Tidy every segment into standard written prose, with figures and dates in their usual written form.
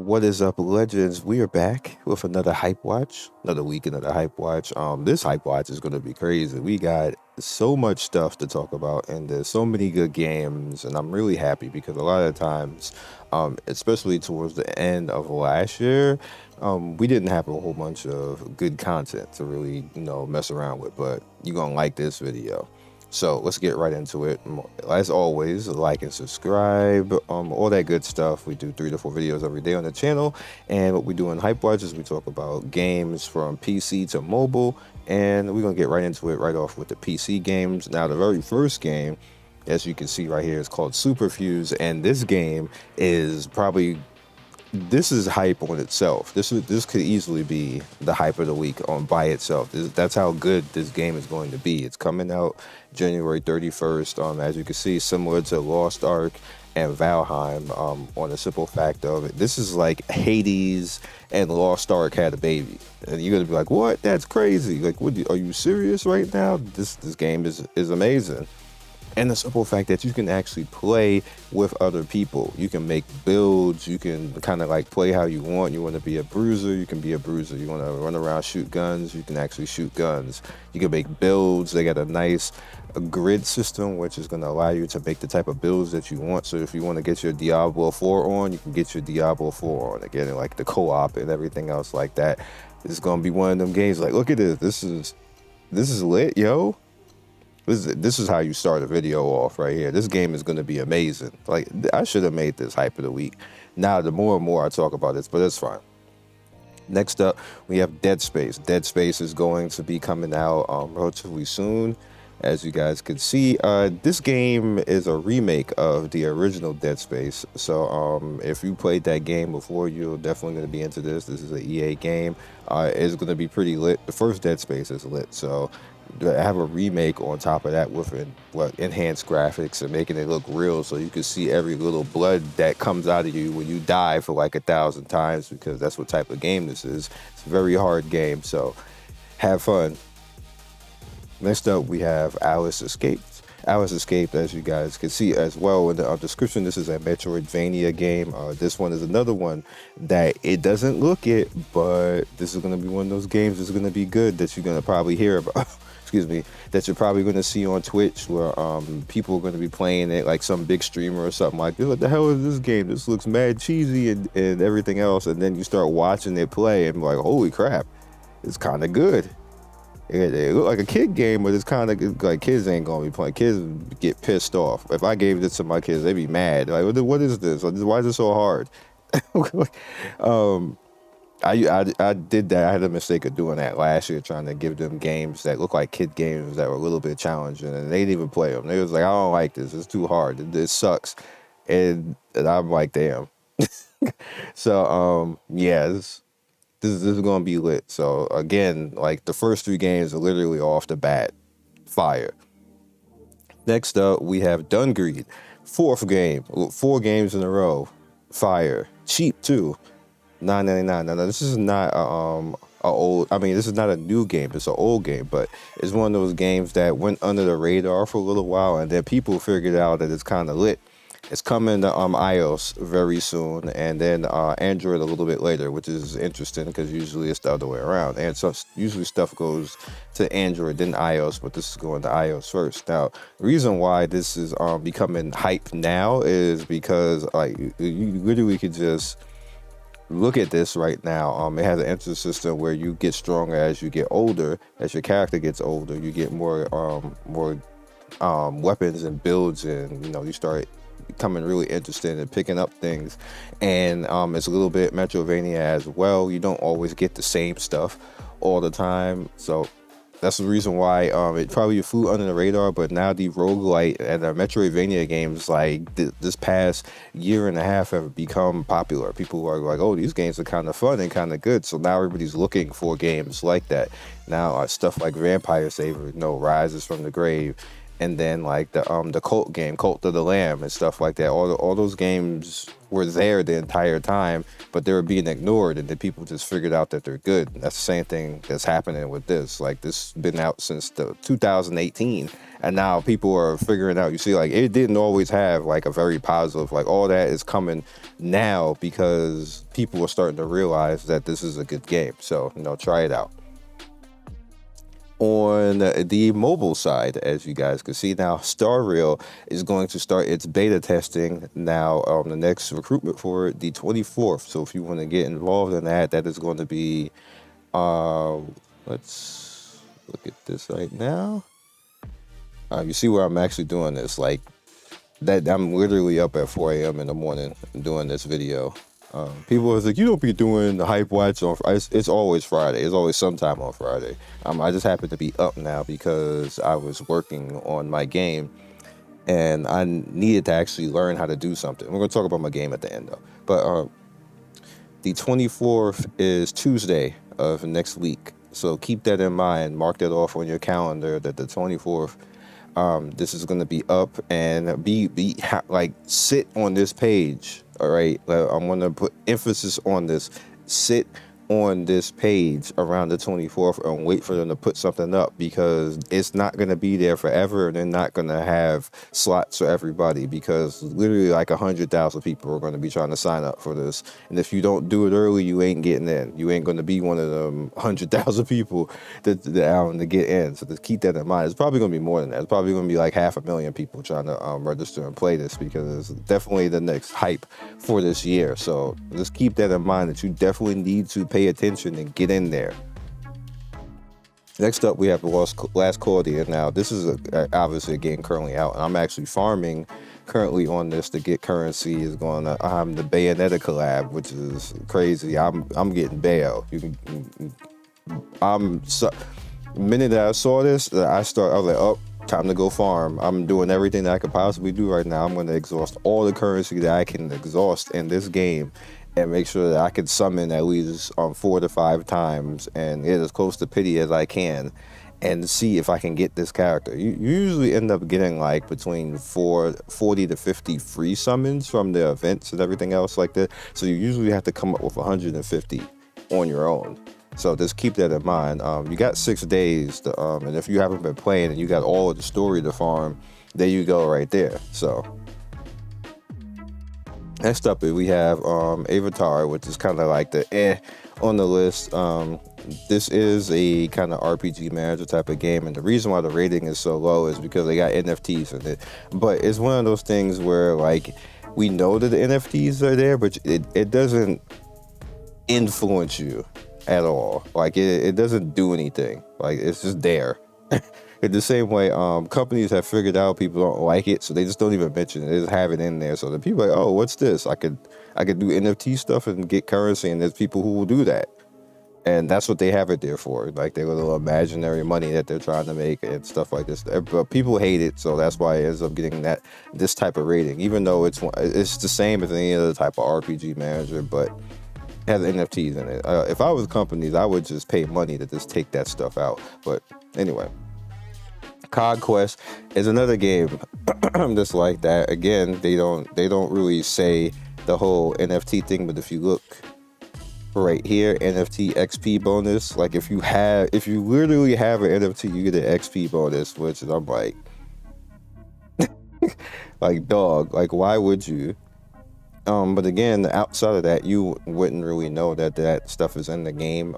What is up, legends? We are back with another Hype Watch, another week, another Hype Watch. This Hype Watch is going to be crazy. We got so much stuff to talk about, and there's so many good games, and I'm really happy because a lot of times, especially towards the end of last year, we didn't have a whole bunch of good content to really, mess around with. But you're gonna like this video. So let's get right into it. As always, like and subscribe, all that good stuff. We do 3 to 4 videos every day on the channel. And what we do in Hype Watch is we talk about games from PC to mobile. And we're going to get right into it right off with the PC games. Now, the very first game, as you can see right here, is called Superfuse. And this game is probably... This is hype on itself. This could easily be the hype of the week by itself. That's how good this game is going to be. It's coming out January 31st. As you can see, similar to Lost Ark and Valheim. On the simple fact of it, this is like Hades and Lost Ark had a baby, and you're gonna be like, "What? That's crazy! Like, what? Are you serious right now? This game is amazing." And the simple fact that you can actually play with other people. You can make builds. You can kind of like play how you want. You want to be a bruiser, you can be a bruiser. You want to run around, shoot guns, you can actually shoot guns. You can make builds. They got a nice grid system, which is going to allow you to make the type of builds that you want. So if you want to get your Diablo 4 on, you can get your Diablo 4 on. Again, like the co-op and everything else like that. It's going to be one of them games like, look at this. This is lit, yo. This is how you start a video off right here. This game is going to be amazing. Like, I should have made this hype of the week. Now, the more and more I talk about this, but it's fine. Next up, we have Dead Space. Dead Space is going to be coming out relatively soon. As you guys can see, this game is a remake of the original Dead Space. So if you played that game before, you're definitely going to be into this. This is an EA game. It's going to be pretty lit. The first Dead Space is lit, so have a remake on top of that with enhanced graphics and making it look real, so you can see every little blood that comes out of you when you die for like 1,000 times, because that's what type of game this is. It's a very hard game, so have fun. Next up, we have Alice Escaped. Alice Escaped, as you guys can see as well in the description, this is a metroidvania game. This one is another one that it doesn't look it, but this is going to be one of those games that's going to be good that you're going to probably hear about. Excuse me, that you're probably going to see on Twitch, where people are going to be playing it, like some big streamer or something like this. What the hell is this game? This looks mad cheesy and everything else. And then you start watching it play and be like, holy crap, it's kind of good. It look like a kid game, but it's kind of like kids ain't gonna be playing. Kids get pissed off. If I gave this to my kids, they'd be mad. Like, what is this? Why is it so hard? I did that. I had a mistake of doing that last year, trying to give them games that look like kid games that were a little bit challenging, and they didn't even play them. They was like, I don't like this. It's too hard. This sucks. And I'm like, damn. So yeah. This is going to be lit. So again, like the first 3 games are literally off the bat fire. Next up, we have Dungreed. 4th game. 4 games in a row. Fire. Cheap too. $9.99. Now this is not this is not a new game. It's an old game, but it's one of those games that went under the radar for a little while, and then people figured out that it's kind of lit. It's coming to iOS very soon, and then Android a little bit later, which is interesting because usually it's the other way around. And so usually stuff goes to Android, then iOS, but this is going to iOS first. Now, the reason why this is becoming hype now is because like you literally could just look at this right now. It has an enter system where you get stronger as you get older. As your character gets older, you get more weapons and builds, and you start becoming really interested in picking up things. And it's a little bit metroidvania as well. You don't always get the same stuff all the time, so that's the reason why it probably flew under the radar. But now the roguelite and the metroidvania games, like this past year and a half, have become popular. People are like, oh, these games are kind of fun and kind of good, so now everybody's looking for games like that. Now stuff like Vampire Saver, Rises from the Grave, and then like the Cult game, Cult of the Lamb, and stuff like that. All those games were there the entire time, but they were being ignored, and then people just figured out that they're good. And that's the same thing that's happening with this. Like, this has been out since the 2018, and now people are figuring out. You see, like, it didn't always have like a very positive. Like, all that is coming now because people are starting to realize that this is a good game. So, try it out. On the mobile side, as you guys can see now, Star Rail is going to start its beta testing now. The next recruitment for it, the 24th. So if you want to get involved in that, that is going to be, let's look at this right now. You see where I'm actually doing this, like that. I'm literally up at 4 a.m. in the morning doing this video. People are like, you don't be doing the HypeWatch on Friday. It's always Friday. It's always sometime on Friday. I just happen to be up now because I was working on my game and I needed to actually learn how to do something. We're going to talk about my game at the end though. But the 24th is Tuesday of next week. So keep that in mind. Mark that off on your calendar that the 24th, this is going to be up and be like, sit on this page. All right, I'm going to put emphasis on this. Sit on this page around the 24th and wait for them to put something up, because it's not going to be there forever, and they're not going to have slots for everybody, because literally like 100,000 people are going to be trying to sign up for this. And if you don't do it early, you ain't getting in. You ain't going to be one of them 100,000 people that to get in. So just keep that in mind. It's probably going to be more than that. It's probably going to be like 500,000 people trying to register and play this, because it's definitely the next hype for this year. So just keep that in mind, that you definitely need to pay attention and get in there. Next up, we have the last Cloudia. Now, this is obviously a game currently out, and I'm actually farming currently on this to get currency. Is going to the Bayonetta collab, which is crazy. I'm getting bail. The minute that I saw this, I was like, oh, time to go farm. I'm doing everything that I could possibly do right now. I'm going to exhaust all the currency that I can exhaust in this game, and make sure that I can summon at least 4 to 5 times and get as close to pity as I can, and see if I can get this character. You usually end up getting like between 40 to 50 free summons from the events and everything else like that. So you usually have to come up with 150 on your own. So just keep that in mind. You got 6 days to, and if you haven't been playing and you got all of the story to farm, there you go right there. So next up, we have Avatar, which is kind of like the on the list. This is a kind of RPG manager type of game, and the reason why the rating is so low is because they got NFTs in it. But it's one of those things where, like, we know that the NFTs are there, but it doesn't influence you at all. Like, it doesn't do anything. Like, it's just there. In the same way, companies have figured out people don't like it, so they just don't even mention it. They just have it in there, so the people are like, oh, what's this? I could do NFT stuff and get currency, and there's people who will do that, and that's what they have it there for, like their little imaginary money that they're trying to make and stuff like this. But people hate it, so that's why it ends up getting this type of rating, even though it's the same as any other type of RPG manager, but it has NFTs in it. If I was companies, I would just pay money to just take that stuff out. But anyway. COD Quest is another game just like that. Again, they don't really say the whole NFT thing, but if you look right here, NFT XP bonus, like if you literally have an NFT, you get an XP bonus, which I'm like like, dog, like, why would you? But again, outside of that, you wouldn't really know that stuff is in the game.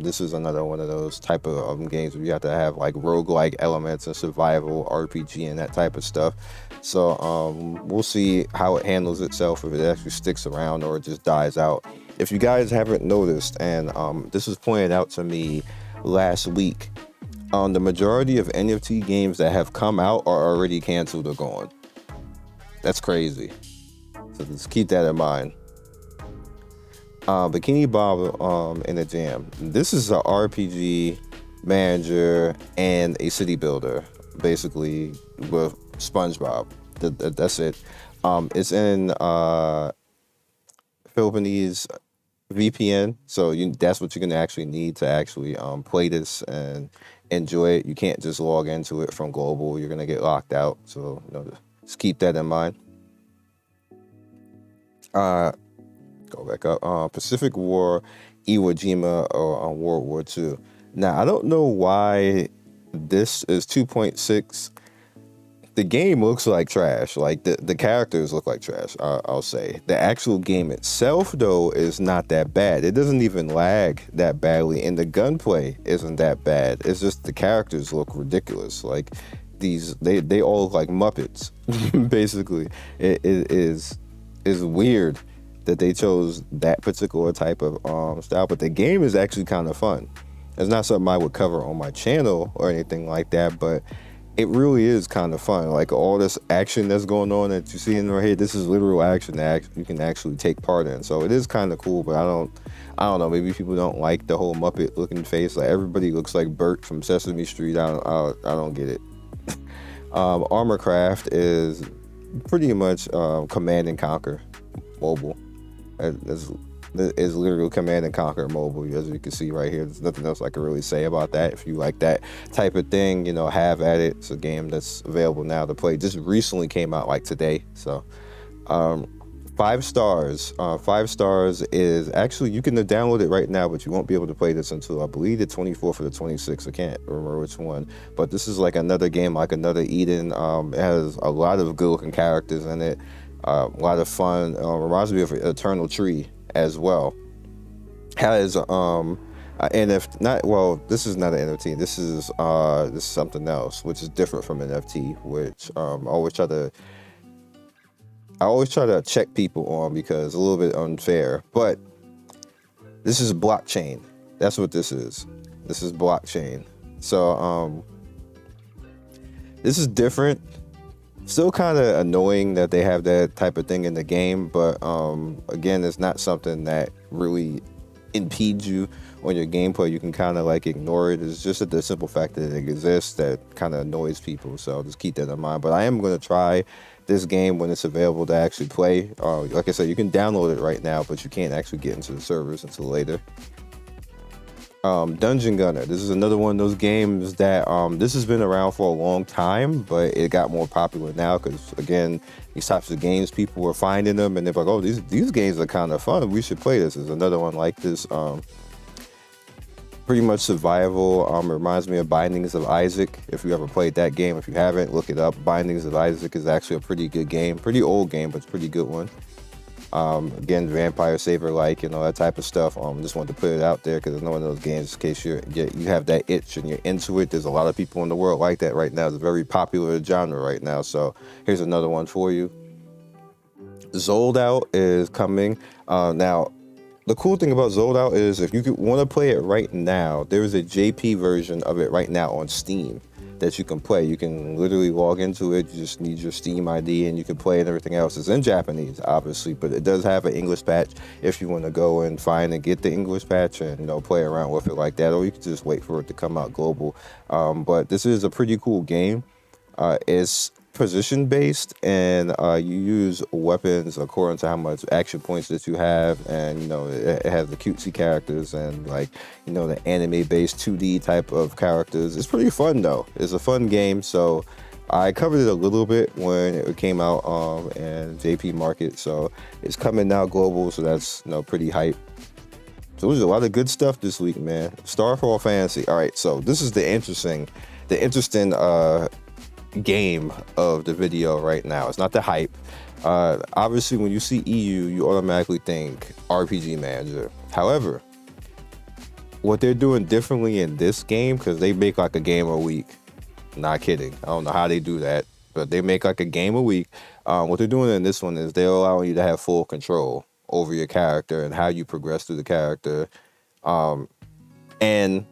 This is another one of those type of games where you have to have like roguelike elements and survival RPG and that type of stuff. So we'll see how it handles itself, if it actually sticks around or it just dies out. If you guys haven't noticed, and this was pointed out to me last week, the majority of NFT games that have come out are already canceled or gone. That's crazy. So just keep that in mind. Bikini Bob in a Jam. This is an RPG manager and a city builder, basically, with SpongeBob. That's it. It's in Philippines VPN, so that's what you're gonna actually need to actually play this and enjoy it. You can't just log into it from global. You're gonna get locked out. So just keep that in mind. Go back up. Pacific War, Iwo Jima, or on World War II. Now I don't know why this is 2.6. The game looks like trash. Like the characters look like trash. I'll say the actual game itself though is not that bad. It doesn't even lag that badly, and the gunplay isn't that bad. It's just the characters look ridiculous. Like they all look like Muppets. Basically, it is weird that they chose that particular type of style. But the game is actually kind of fun. It's not something I would cover on my channel or anything like that, but it really is kind of fun. Like all this action that's going on that you see in right here, this is literal action that you can actually take part in. So it is kind of cool, but I don't know. Maybe people don't like the whole Muppet looking face. Like everybody looks like Bert from Sesame Street. I don't get it. Armorcraft is pretty much Command and Conquer mobile. Is literally Command and Conquer mobile, as you can see right here. There's nothing else I can really say about that. If you like that type of thing, have at it. It's a game that's available now to play. Just recently came out like today. So 5 stars. 5 stars is actually, you can download it right now, but you won't be able to play this until I believe the 24th or the 26th. I can't remember which one, but this is like another game, like another Eden. It has a lot of good looking characters in it. A lot of fun. Reminds me of Eternal Tree as well. Has NFT, not, well, this is not an NFT. This is something else, which is different from NFT, which I always try to check people on because it's a little bit unfair. But this is blockchain. That's what this is. This is blockchain. So this is different. Still kind of annoying that they have that type of thing in the game, but again, it's not something that really impedes you on your gameplay. You can kind of like ignore it. It's just the simple fact that it exists that kind of annoys people, so just keep that in mind. But I am going to try this game when it's available to actually play. Like I said, you can download it right now, but you can't actually get into the servers until later. Dungeon Gunner. This is another one of those games that this has been around for a long time, but it got more popular now because, again, these types of games, people were finding them and they're like, oh, these games are kind of fun. We should play this. There's another one like this. Pretty much survival. Reminds me of Bindings of Isaac. If you ever played that game, if you haven't, look it up. Bindings of Isaac is actually a pretty good game. Pretty old game, but it's a pretty good one. Again, Vampire Saver, like, that type of stuff. Just wanted to put it out there because it's one of those games in case you have that itch and you're into it. There's a lot of people in the world like that right now. It's a very popular genre right now. So here's another one for you. Zold Out is coming. Now, the cool thing about Zold Out is if you want to play it right now, there is a JP version of it right now on Steam that you can play. You can literally log into it. You just need your Steam ID and you can play and everything else. It's in Japanese, obviously, but it does have an English patch if you want to go and find and get the English patch and play around with it like that, or you can just wait for it to come out global. But this is a pretty cool game. It's position based, and you use weapons according to how much action points that you have, and it has the cutesy characters and the anime based 2D type of characters. It's pretty fun though. It's a fun game. So I covered it a little bit when it came out in JP Market, so it's coming now global, so that's pretty hype. So there's a lot of good stuff this week, man. Starfall Fantasy. All right, so this is the interesting game of the video right now. It's not the hype. Obviously, when you see EU, you automatically think RPG Manager. However, what they're doing differently in this game, because they make like a game a week. Not kidding. I don't know how they do that, but they make like a game a week. What they're doing in this one is they're allowing you to have full control over your character and how you progress through the character. And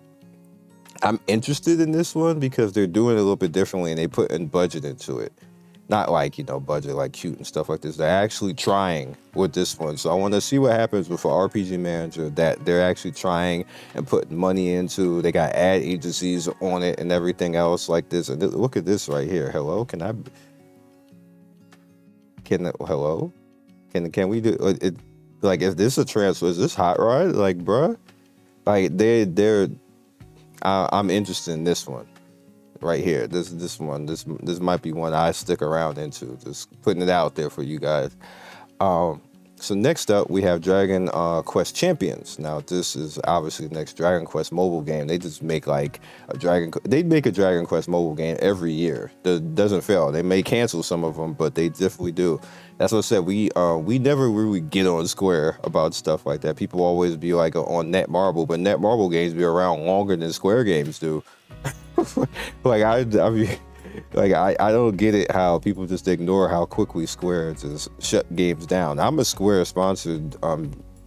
I'm interested in this one because they're doing it a little bit differently and they put in budget into it. Not like, budget like cute and stuff like this. They're actually trying with this one. So I want to see what happens with an RPG Manager that they're actually trying and putting money into. They got ad agencies on it and everything else like this. And look at this right here. Hello? Hello? Can we do it? Like, is this a transfer? Is this Hot Rod? Like, bruh? Like, they're I'm interested in this one right here. This might be one I stick around into. Just putting it out there for you guys. So next up, we have Dragon Quest Champions. Now, this is obviously the next Dragon Quest mobile game. They just make like they make a Dragon Quest mobile game every year. That doesn't fail. They may cancel some of them, but they definitely do. That's what I said. We never really get on Square about stuff like that. People always be like on Netmarble, but Netmarble games be around longer than Square games do. Like I mean, like I don't get it how people just ignore how quickly Square just shut games down. I'm a Square sponsored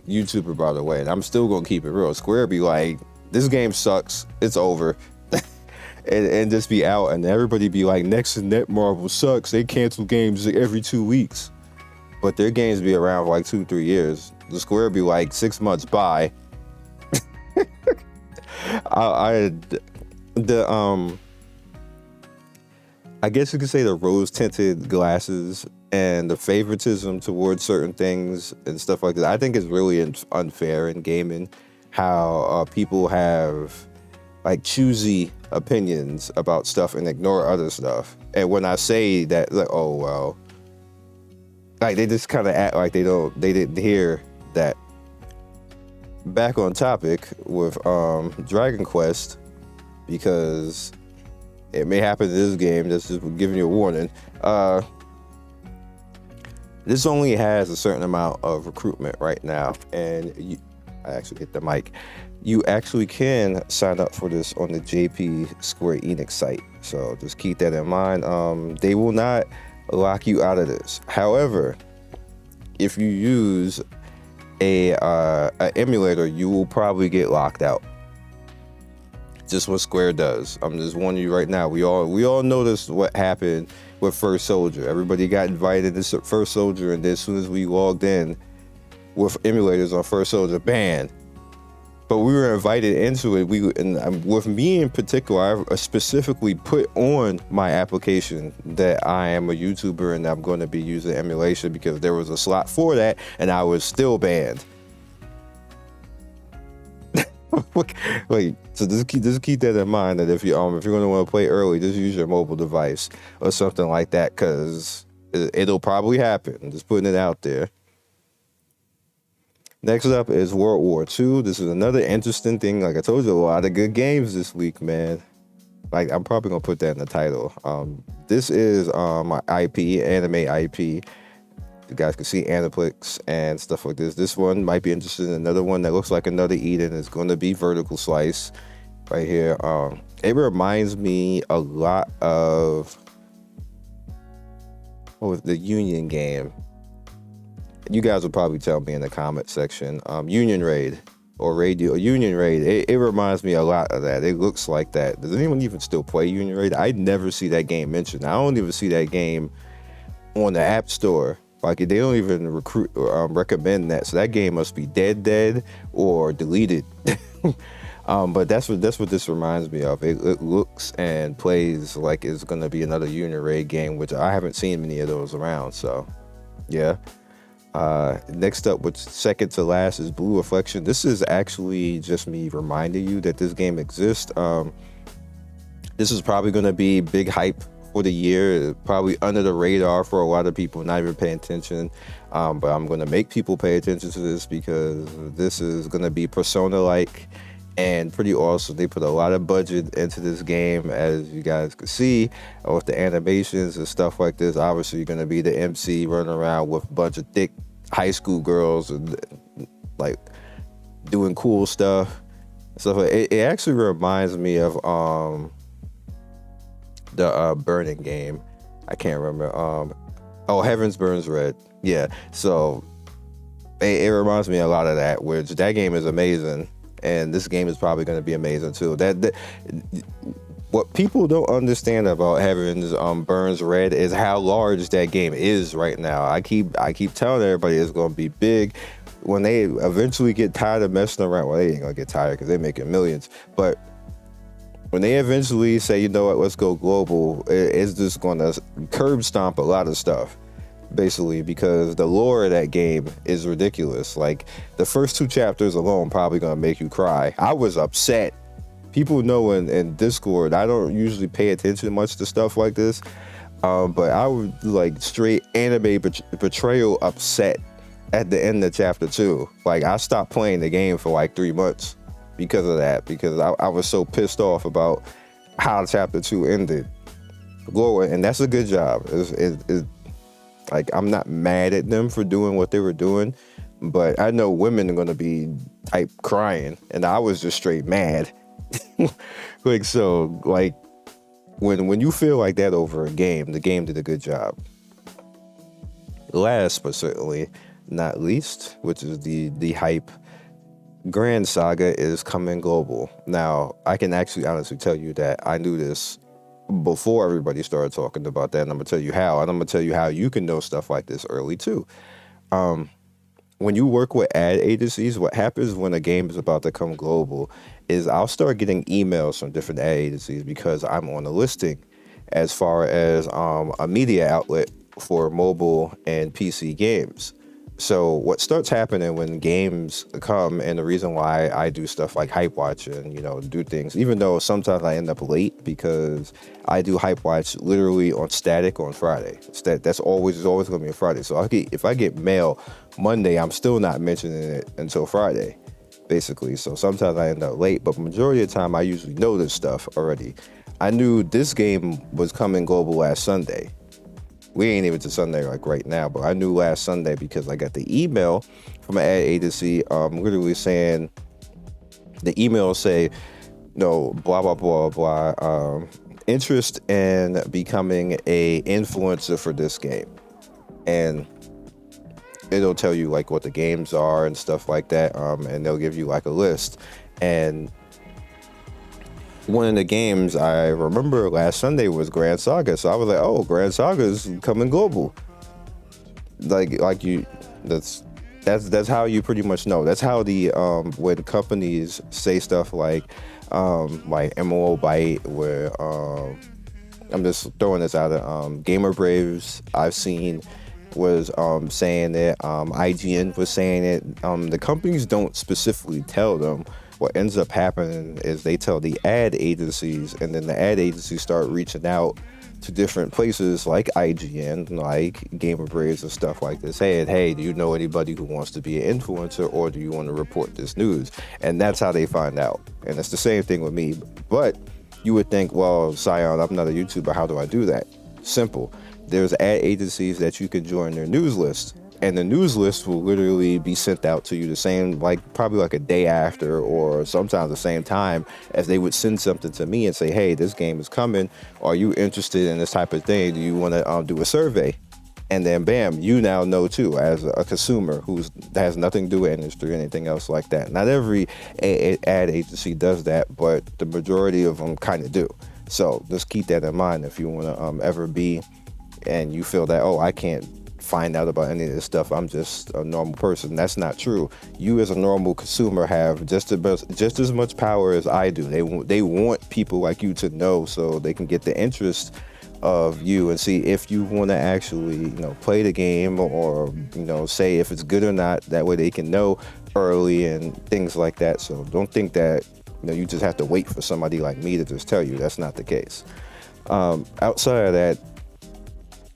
YouTuber, by the way, and I'm still gonna keep it real. Square be like, this game sucks, it's over. and just be out, and everybody be like, next to Netmarble sucks, they cancel games every 2 weeks. But their games be around for like 2-3 years. The Square be like 6 months by. I guess you could say the rose-tinted glasses and the favoritism towards certain things and stuff like that. I think it's really unfair in gaming how people have like choosy opinions about stuff and ignore other stuff. And when I say that, like, oh well, like they just kind of act like they didn't hear that. Back on topic with Dragon Quest, because it may happen in this game. This is giving you a warning. This only has a certain amount of recruitment right now, and I actually hit the mic. You actually can sign up for this on the JP Square Enix site, so just keep that in mind. They will not lock you out of this. However, if you use a emulator, you will probably get locked out. Just what Square does. I'm just warning you right now. We all noticed what happened with First Soldier. Everybody got invited to First Soldier, and then as soon as we logged in with emulators on First Soldier, banned. But we were invited into it. With me in particular, I specifically put on my application that I am a YouTuber and I'm going to be using emulation because there was a slot for that, and I was still banned. Wait, so just keep that in mind, that if you're going to want to play early, just use your mobile device or something like that, because it'll probably happen. I'm just putting it out there. Next up is World War II. This is another interesting thing. Like I told you, a lot of good games this week, man. Like, I'm probably gonna put that in the title. This is my IP, anime IP. You guys can see Aniplex and stuff like this. This one might be interesting. Another one that looks like another Eden is going to be Vertical Slice right here. It reminds me a lot of the Union game. You guys will probably tell me in the comment section. Union Raid or Union Raid. It reminds me a lot of that. It looks like that. Does anyone even still play Union Raid? I never see that game mentioned. I don't even see that game on the App Store. Like, they don't even recommend that. So that game must be dead or deleted. But that's what this reminds me of. It looks and plays like it's gonna be another Union Raid game, which I haven't seen many of those around. So yeah. Next up, what's second to last, is Blue Reflection. This is actually just me reminding you that this game exists. This is probably going to be big hype for the year, probably under the radar for a lot of people, not even paying attention. But I'm going to make people pay attention to this because this is going to be Persona-like and pretty awesome. They put a lot of budget into this game, as you guys can see, with the animations and stuff like this. Obviously, you're going to be the MC running around with a bunch of thick high school girls and like doing cool stuff. So it actually reminds me of the Burning game. I can't remember. Heavens Burns Red. Yeah. So it reminds me a lot of that, which that game is amazing. And this game is probably going to be amazing too. That what people don't understand about Heaven's Burns Red is how large that game is right now. I keep telling everybody it's going to be big. When they eventually get tired of messing around, well, they ain't going to get tired because they're making millions. But when they eventually say, you know what, let's go global, it's just going to curb stomp a lot of stuff. Basically, because the lore of that game is ridiculous. Like, the first 2 chapters alone probably gonna make you cry. I was upset people know in Discord, I don't usually pay attention much to stuff like this. But I was like straight anime betrayal upset at the end of chapter 2. Like, I stopped playing the game for like 3 months because of that, because I was so pissed off about how chapter 2 ended. And that's a good job. It's like, I'm not mad at them for doing what they were doing, but I know women are gonna be type crying, and I was just straight mad. Like, so like, when you feel like that over a game, the game did a good job. Last but certainly not least, which is the hype, Grand Saga is coming global. Now, I can actually honestly tell you that I knew this before everybody started talking about that, and I'm gonna tell you how, and I'm gonna tell you how you can know stuff like this early too. When you work with ad agencies, what happens when a game is about to come global is I'll start getting emails from different ad agencies because I'm on a listing as far as a media outlet for mobile and PC games. So what starts happening when games come, and the reason why I do stuff like HypeWatch and, you know, do things, even though sometimes I end up late because I do HypeWatch literally on static on Friday. That's always going to be on Friday. So if I get mail Monday, I'm still not mentioning it until Friday, basically. So sometimes I end up late, but majority of the time I usually know this stuff already. I knew this game was coming global last Sunday. We ain't even to Sunday like right now, but I knew last Sunday because I got the email from an ad agency literally saying, the email say, no, blah, blah, blah, blah, interest in becoming a influencer for this game. And it'll tell you like what the games are and stuff like that, and they'll give you like a list. And one of the games I remember last Sunday was Grand Saga, so I was like, "Oh, Grand Saga is coming global." Like you, that's how you pretty much know. That's how the when companies say stuff like MMO Byte, where I'm just throwing this out of Gamer Braves I've seen was saying it, IGN was saying it. The companies don't specifically tell them. What ends up happening is they tell the ad agencies, and then the ad agencies start reaching out to different places like IGN, like Gamer Braves and stuff like this. Hey, do you know anybody who wants to be an influencer, or do you want to report this news? And that's how they find out. And it's the same thing with me. But you would think, well, Scion, I'm not a YouTuber. How do I do that? Simple. There's ad agencies that you can join their news list. And the news list will literally be sent out to you the same, like probably like a day after, or sometimes the same time as they would send something to me and say, hey, this game is coming. Are you interested in this type of thing? Do you want to do a survey? And then bam, you now know too, as a consumer that has nothing to do with industry or anything else like that. Not every ad agency does that, but the majority of them kind of do. So just keep that in mind if you want to ever be, and you feel that, oh, I can't find out about any of this stuff, I'm just a normal person. That's not true. You as a normal consumer have just as much power as I do. They want people like you to know, so they can get the interest of you and see if you want to actually, you know, play the game, or, you know, say if it's good or not. That way they can know early and things like that. So don't think that, you know, you just have to wait for somebody like me to just tell you. That's not the case. Outside of that,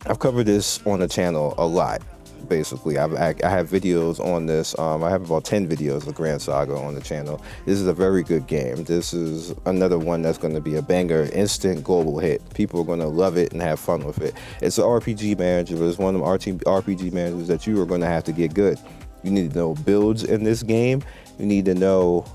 I've covered this on the channel a lot. Basically, I have videos on this. I have about 10 videos of Grand Saga on the channel. This is a very good game. This is another one that's going to be a banger, instant global hit. People are going to love it and have fun with it. It's an RPG manager, but it's one of them RPG managers that you are going to have to get good. You need to know builds in this game. You need to know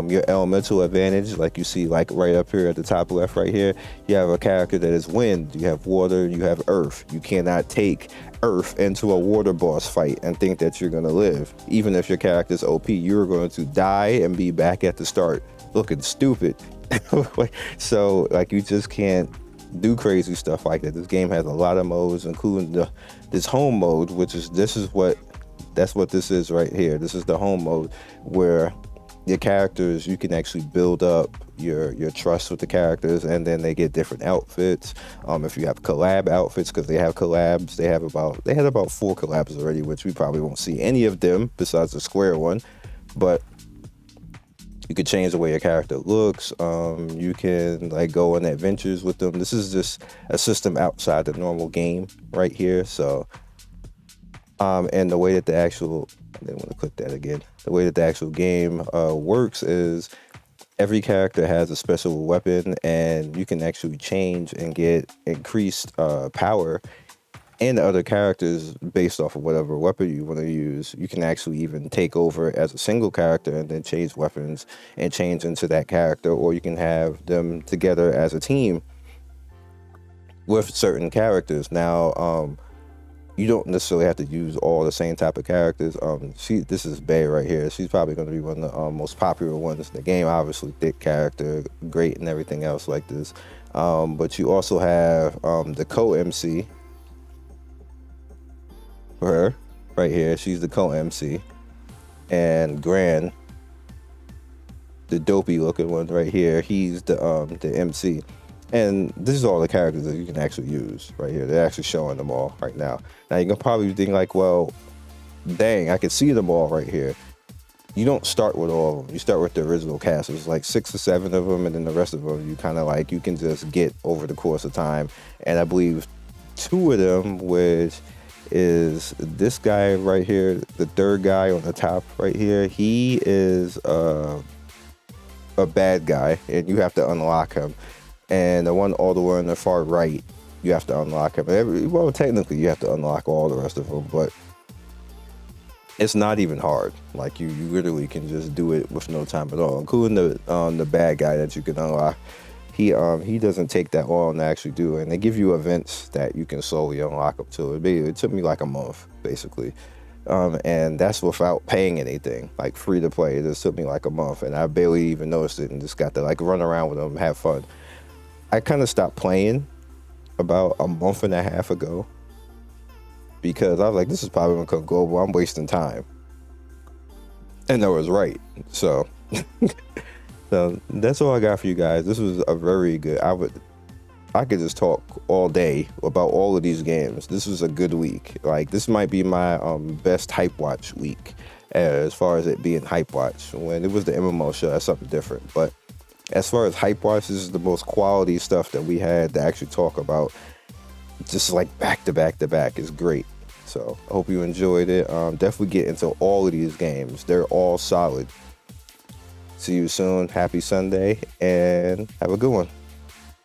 your elemental advantage, like you see like right up here at the top left right here. You have a character that is wind, you have water, you have earth. You cannot take earth into a water boss fight and think that you're going to live. Even if your character's OP, you're going to die and be back at the start looking stupid. So like, you just can't do crazy stuff like that. This game has a lot of modes, including this home mode, which is that's what this is right here. This is the home mode, where your characters, you can actually build up your trust with the characters, and then they get different outfits. If you have collab outfits, because they have collabs, they had about 4 collabs already, which we probably won't see any of them besides the Square one. But You could change the way your character looks. You can like go on adventures with them. This is just a system outside the normal game right here. So, and the way that the actual, I didn't want to click that again. The way that the actual game works is every character has a special weapon, and you can actually change and get increased power and the other characters based off of whatever weapon you want to use. You can actually even take over as a single character and then change weapons and change into that character, or you can have them together as a team with certain characters. Now, you don't necessarily have to use all the same type of characters. This is Bay right here. She's probably going to be one of the most popular ones in the game. Obviously, thick character, great and everything else like this. But you also have the co-MC for her right here. She's the co-MC. And Gran, the dopey looking one right here, he's the MC. And this is all the characters that you can actually use right here. They're actually showing them all right now. Now you can probably think like, well, dang, I can see them all right here. You don't start with all of them. You start with the original cast. There's like 6 or 7 of them, and then the rest of them you kind of like, you can just get over the course of time. And I believe 2 of them, which is this guy right here, the third guy on the top right here, he is a bad guy, and you have to unlock him. And the one all the way on the far right, you have to unlock him. Well, technically you have to unlock all the rest of them, but it's not even hard. Like you literally can just do it with no time at all, including the bad guy that you can unlock. He doesn't take that long to actually do it, and they give you events that you can slowly unlock up to. It took me like a month basically, and that's without paying anything, like free to play. It just took me like a month, and I barely even noticed it, and just got to like run around with them, have fun. I kind of stopped playing about a month and a half ago because I was like, this is probably gonna come global. I'm wasting time, and I was right. So. So that's all I got for you guys. This was a very good, I could just talk all day about all of these games. This was a good week. Like, this might be my best HypeWatch week as far as it being HypeWatch. When it was the MMO show, that's something different. But as far as HypeWatch, this is the most quality stuff that we had to actually talk about. Just like back to back to back is great. So I hope you enjoyed it. Definitely get into all of these games. They're all solid. See you soon. Happy Sunday, and have a good one.